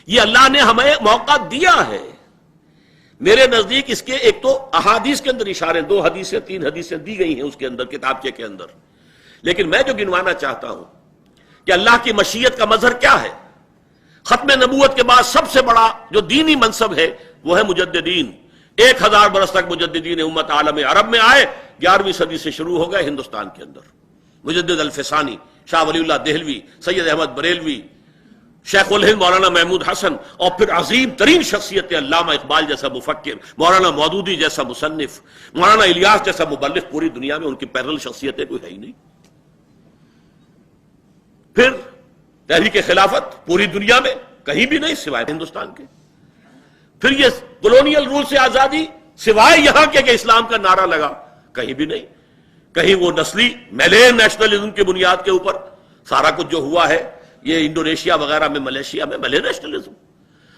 یہ اللہ نے ہمیں موقع دیا ہے. میرے نزدیک اس کے ایک تو احادیث کے اندر اشارے، 2 حدیثیں 3 حدیثیں دی گئی ہیں اس کے اندر، کتابچے کے اندر، لیکن میں جو گنوانا چاہتا ہوں کہ اللہ کی مشیت کا مظہر کیا ہے. ختم نبوت کے بعد سب سے بڑا جو دینی منصب ہے وہ ہے مجددین. 1000 برس تک مجددین امت عالم عرب میں آئے، 11ویں صدی سے شروع ہو گئے ہندوستان کے اندر. مجدد الفسانی، شاہ ولی اللہ دہلوی، سید احمد بریلوی، شیخ الہند مولانا محمود حسن، اور پھر عظیم ترین شخصیت علامہ اقبال جیسا مفکر، مولانا مودودی جیسا مصنف، مولانا الیاس جیسا مبلغ. پوری دنیا میں ان کی پیرل شخصیتیں کوئی ہے ہی نہیں. پھر تحریک خلافت پوری دنیا میں کہیں بھی نہیں سوائے ہندوستان کے. پھر یہ کولونیل رول سے آزادی سوائے یہاں کے کہ اسلام کا نعرہ لگا، کہیں بھی نہیں. کہیں وہ نسلی میلین نیشنلزم کی بنیاد کے اوپر سارا کچھ جو ہوا ہے، یہ انڈونیشیا وغیرہ میں، ملیشیا میں میلین نیشنلزم،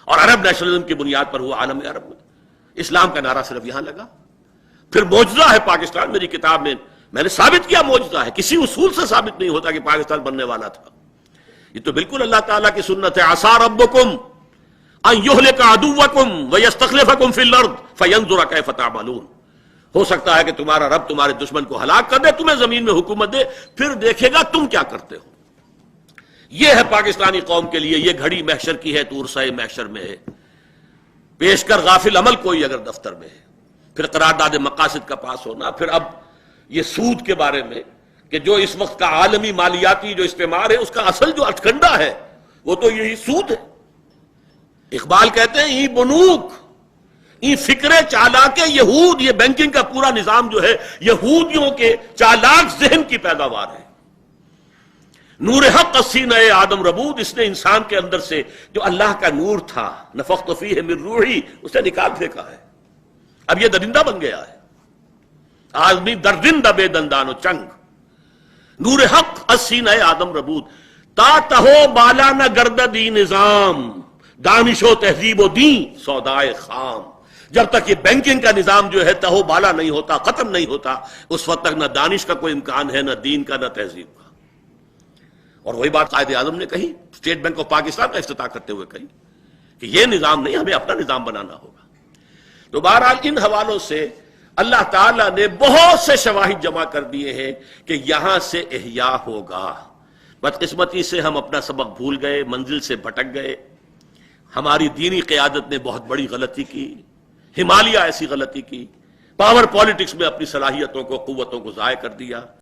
اور عرب نیشنلزم کی بنیاد پر ہوا عالم عرب میں. اسلام کا نعرہ صرف یہاں لگا. پھر معجزہ ہے پاکستان. میری کتاب میں نے ثابت کیا معجزہ ہے، کسی اصول سے ثابت نہیں ہوتا کہ پاکستان بننے والا تھا. یہ تو بالکل اللہ تعالیٰ کی سنت ہے. عسى ربكم ان يهلك عدوكم ويستخلفكم في الارض فينظر كيف تعملون. ہو سکتا ہے کہ تمہارا رب تمہارے دشمن کو ہلاک کر دے، تمہیں زمین میں حکومت دے، پھر دیکھے گا تم کیا کرتے ہو. یہ ہے پاکستانی قوم کے لیے. یہ گھڑی محشر کی ہے تو عرصۂ محشر میں ہے. پیش کر غافل عمل کوئی اگر دفتر میں ہے. پھر قرارداد مقاصد کا پاس ہونا. پھر اب یہ سود کے بارے میں کہ جو اس وقت کا عالمی مالیاتی جو استعمار ہے، اس کا اصل جو اٹکنڈا ہے وہ تو یہی سود ہے. اقبال کہتے ہیں ای بنوک ای فکر چالاک یہود. یہ بینکنگ کا پورا نظام جو ہے یہودیوں کے چالاک ذہن کی پیداوار ہے. نور حق سینہ آدم ربود. اس نے انسان کے اندر سے جو اللہ کا نور تھا، نفخت فیہ من روحی، اسے نکال پھینکا ہے. اب یہ درندہ بن گیا ہے. آدمی درندہ بے دندان و چنگ. نور حق سینہ آدم ربود. تا تہو بالا نہ گرد دی نظام، دانش و تہذیب و دین سودائے خام. جب تک یہ بینکنگ کا نظام جو ہے تہو بالا نہیں ہوتا، ختم نہیں ہوتا، اس وقت تک نہ دانش کا کوئی امکان ہے، نہ دین کا، نہ تہذیب کا. اور وہی بات قائد اعظم نے کہی اسٹیٹ بینک آف پاکستان کا افتتاح کرتے ہوئے کہی کہ یہ نظام نہیں، ہمیں اپنا نظام بنانا ہوگا. تو بہرحال ان حوالوں سے اللہ تعالیٰ نے بہت سے شواہد جمع کر دیے ہیں کہ یہاں سے احیاء ہوگا. بدقسمتی سے ہم اپنا سبق بھول گئے، منزل سے بھٹک گئے. ہماری دینی قیادت نے بہت بڑی غلطی کی. ہمالیہ ایسی غلطی کی. پاور پالیٹکس میں اپنی صلاحیتوں کو، قوتوں کو ضائع کر دیا.